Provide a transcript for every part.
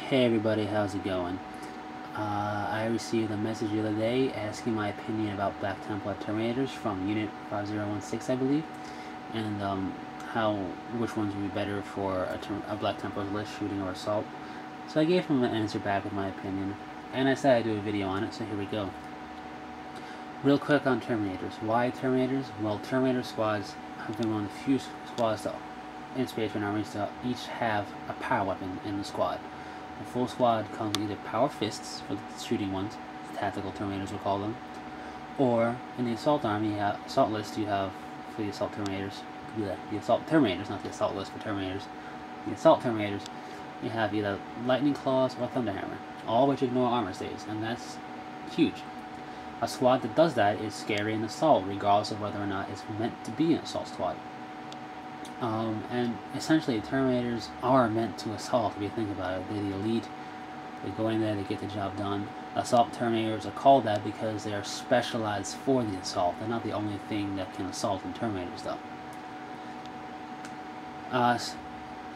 Hey everybody, how's it going? I received a message the other day asking my opinion about Black Templar Terminators from Unit 5016, I believe, and which ones would be better for a Black Templar's list, shooting or assault. So I gave him an answer back with my opinion, and I said I'd do a video on it, so here we go. Real quick on Terminators. Why Terminators? Well, Terminator squads have been one of the few squads in Space Marine armies to each have a power weapon in the squad. The full squad comes with either power fists for the shooting ones, tactical Terminators we'll call them, or in the assault army, assault list you have for the assault Terminators, the assault Terminators, not the assault list for Terminators. The assault Terminators, you have either lightning claws or thunderhammer, all which ignore armor saves, and that's huge. A squad that does that is scary in assault, regardless of whether or not it's meant to be an assault squad. And essentially, Terminators are meant to assault, if you think about it. They're the elite. They go in there, they get the job done. Assault Terminators are called that because they are specialized for the assault. They're not the only thing that can assault in Terminators, though.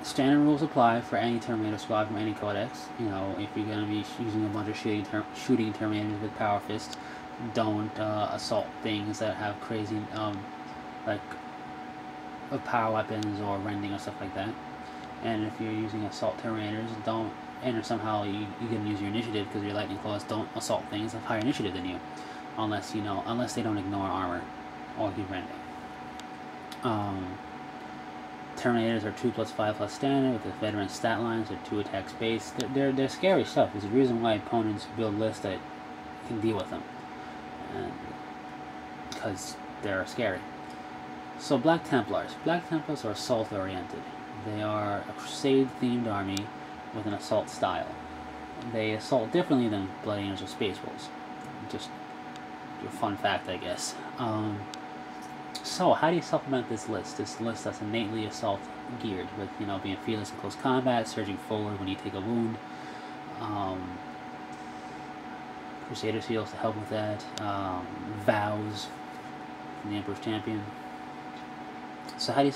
Standard rules apply for any Terminator squad from any codex. You know, if you're going to be using a bunch of shooting Terminators with power fists, don't assault things that have crazy, like of power weapons or rending or stuff like that. And if you're using assault Terminators, don't, and somehow you can use your initiative because your lightning claws don't assault things of higher initiative than you, unless they don't ignore armor or give rending. Terminators are 2+5+ standard with the veteran stat lines. They're 2 attacks base. They're scary stuff. There's a reason why opponents build lists that can deal with them, because they're scary. So Black Templars. Black Templars are assault oriented. They are a crusade-themed army with an assault style. They assault differently than Blood Angels or Space Wolves. Just a fun fact, I guess. So how do you supplement this list? This list that's innately assault geared, with being fearless in close combat, surging forward when you take a wound. Crusader seals to help with that. Vows from the Emperor's Champion. So how do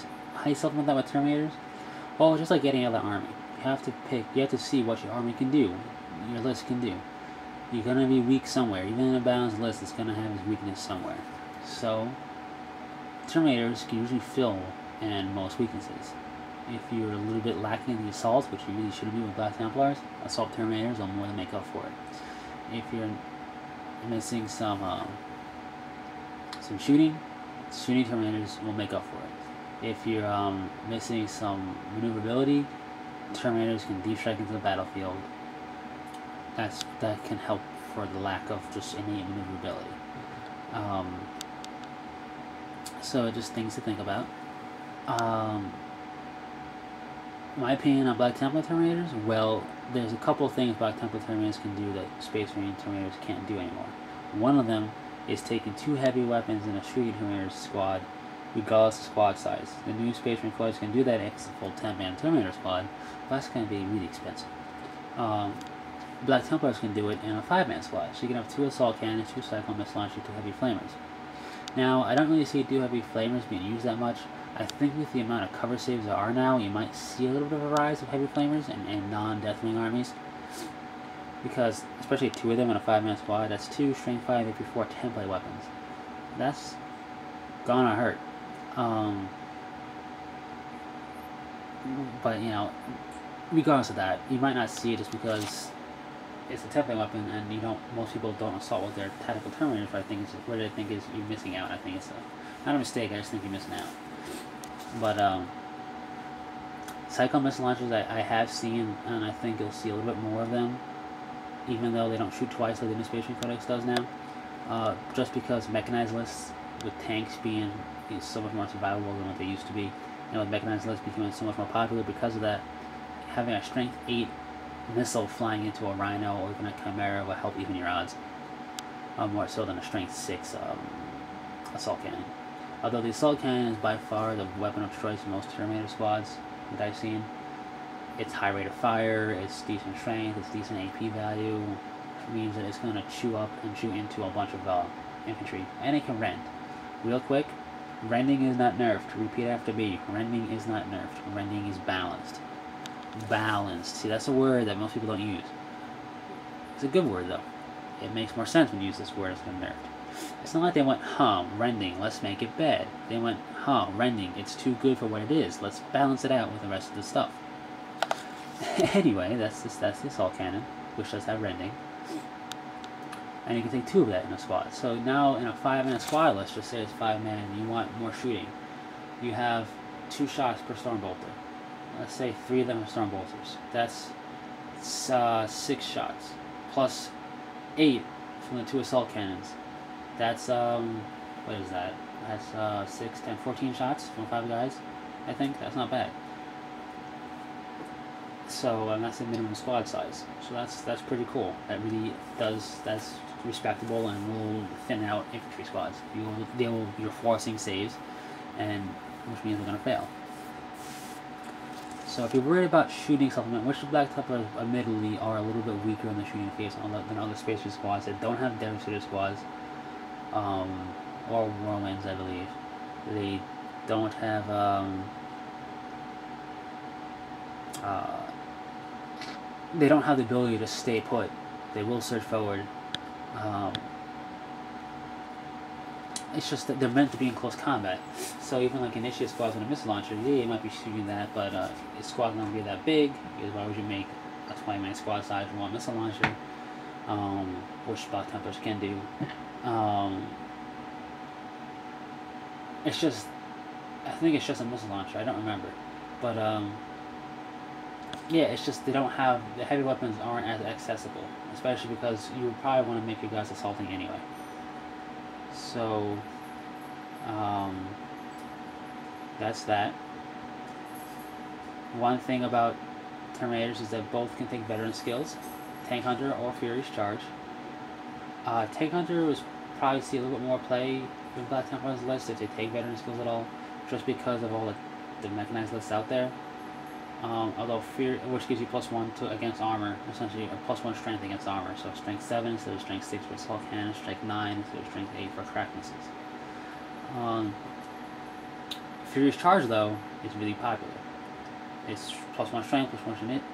you supplement that with Terminators? Well, just like any other army, you have to see what your army can do, your list can do. You're gonna be weak somewhere. Even in a balanced list, it's gonna have its weakness somewhere. So Terminators can usually fill in most weaknesses. If you're a little bit lacking in the assault, which you really should be with Black Templars, assault Terminators will more than make up for it. If you're missing some shooting Terminators will make up for it. If you're missing some maneuverability, Terminators can deep strike into the battlefield. That can help for the lack of just innate maneuverability. So just things to think about. My opinion on Black Templar Terminators, well, there's a couple of things Black Templar Terminators can do that Space Marine Terminators can't do anymore. One of them is taking 2 heavy weapons in a shooting Terminator squad, regardless of squad size. The new Space Marine squads can do that if it's a full 10-man Terminator squad, but that's going to be really expensive. Black Templars can do it in a 5-man squad, so you can have 2 assault cannons, 2 cyclone missile launchers, 2 heavy flamers. Now, I don't really see 2 heavy flamers being used that much. I think with the amount of cover saves there are now, you might see a little bit of a rise of heavy flamers in non-Deathwing armies. Because, especially 2 of them in a 5-man squad, that's 2 strength 5 AP4 template weapons. That's gonna hurt. But, regardless of that, you might not see it just because it's a template weapon and most people don't assault with their tactical Terminators, what I think is you're missing out. I think it's not a mistake, I just think you're missing out. But, cyclone missile launchers I have seen, and I think you'll see a little bit more of them, even though they don't shoot twice like the new Space Marine Codex does now. Just because mechanized lists, with tanks being so much more survivable than what they used to be, and with mechanized lists becoming so much more popular because of that, having a strength 8 missile flying into a Rhino or even a Chimera will help even your odds, more so than a strength 6 assault cannon. Although the assault cannon is by far the weapon of choice in most Terminator squads that I've seen. It's high rate of fire, it's decent strength, it's decent AP value, which means that it's going to chew up and chew into a bunch of infantry, and it can rend. Real quick, rending is not nerfed. Repeat after me. Rending is not nerfed. Rending is balanced. Balanced. See, that's a word that most people don't use. It's a good word, though. It makes more sense when you use this word as a nerf. It's not like they went, rending, let's make it bad. They went, rending, it's too good for what it is. Let's balance it out with the rest of the stuff. Anyway, that's the assault cannon, which does have rending. And you can take 2 of that in a squad. So now in a 5-man squad, let's just say it's 5-man, you want more shooting. You have 2 shots per Stormbolter. Let's say 3 of them are Stormbolters. That's 6 shots. Plus 8 from the 2 assault cannons. That's, what is that? That's 6, 10, 14 shots from 5 guys, I think. That's not bad. So, and that's the minimum squad size. So that's pretty cool. That really that's respectable and will thin out infantry squads. You're forcing saves, and which means they're going to fail. So if you're worried about shooting supplement, which the Black Templars admittedly are a little bit weaker in the shooting phase than other space race squads that don't have devastator squads, or whirlwinds, I believe. They don't have they don't have the ability to stay put. They will surge forward. It's just that they're meant to be in close combat. So even like initiate squads with a missile launcher, yeah, you might be shooting that, but your squad's not going to be that big, because why would you make a 20-man squad size for one missile launcher, which Black Templars can do. It's just, I think it's just a missile launcher, I don't remember. But yeah, it's just they don't have, the heavy weapons aren't as accessible, especially because you would probably want to make your guys assaulting anyway. So, that's that. One thing about Terminators is that both can take veteran skills, Tank Hunter or Furious Charge. Tank Hunter was probably see a little bit more play with Black Templars list if they take veteran skills at all, just because of all the mechanized lists out there. Although which gives you +1 against armor, essentially a +1 strength against armor. So strength 7 instead of strength 6 for assault cannon, strength 9 instead of strength 8 for crack missiles. Furious Charge though is really popular. It's +1 strength,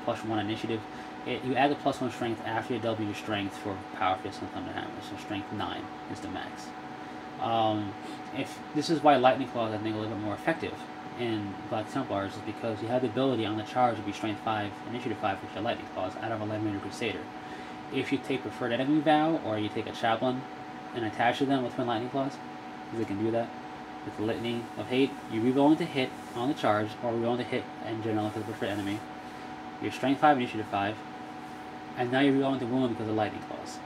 +1 initiative. You add the +1 strength after you double your strength for Power Fist and Thunder Hammer. So strength 9 is the max. If this is why Lightning Claws I think are a little bit more effective in Black Templars, is because you have the ability on the charge to be strength 5, initiative 5 with your Lightning Claws out of a Legendary Crusader. If you take Preferred Enemy Vow, or you take a Chaplain and attach to them with Twin Lightning Claws, because they can do that with the Litany of Hate, you reroll into hit on the charge, or reroll into hit in general for the Preferred Enemy. You're strength 5, initiative 5, and now you reroll into wound because of Lightning Claws.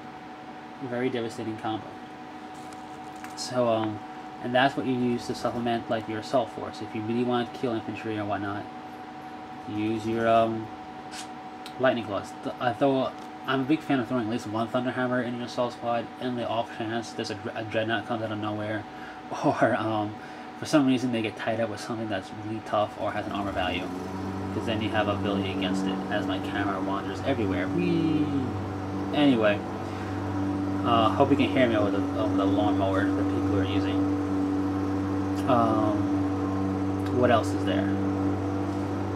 Very devastating combo. So, and that's what you use to supplement like your assault force. If you really want to kill infantry or whatnot, you use your Lightning Claws. Though I'm a big fan of throwing at least one Thunderhammer in your assault squad, in the off chance there's a Dreadnought comes out of nowhere, or for some reason they get tied up with something that's really tough or has an armor value, because then you have ability against it, as my camera wanders everywhere. Whee! Anyway, hope you can hear me over the lawnmower that people are using. What else is there?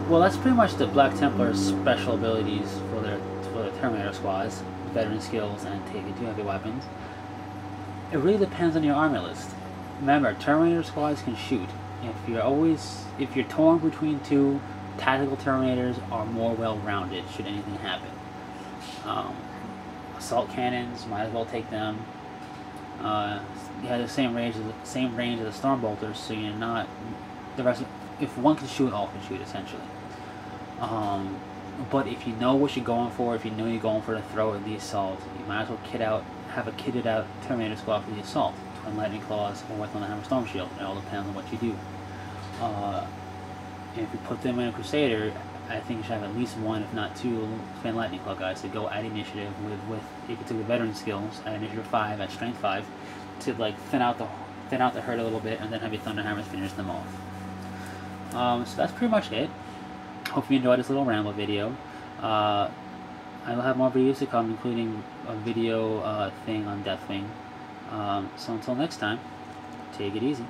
Well, that's pretty much the Black Templars' special abilities for their Terminator squads, veteran skills, and taking 2 heavy weapons. It really depends on your army list. Remember, Terminator squads can shoot. If you're torn between 2, tactical Terminators are more well-rounded should anything happen. Assault cannons, might as well take them. You have the same range as the Stormbolters, so you're not the rest. If one can shoot, all can shoot essentially. But if you know what you're going for, if you know you're going for the throw or the assault, you might as well have a kitted out Terminator squad for the assault, Twin Lightning Claws or with Hammer Storm Shield. It all depends on what you do. And if you put them in a Crusader, I think you should have at least 1, if not 2, Twin Lightning Claw guys to go at initiative with if you took the veteran skills at initiative 5 at strength 5 to like thin out the herd a little bit, and then have your Thunder Hammers finish them off. So that's pretty much it. Hope you enjoyed this little ramble video. I will have more videos to come, including a video thing on Deathwing. So until next time, take it easy.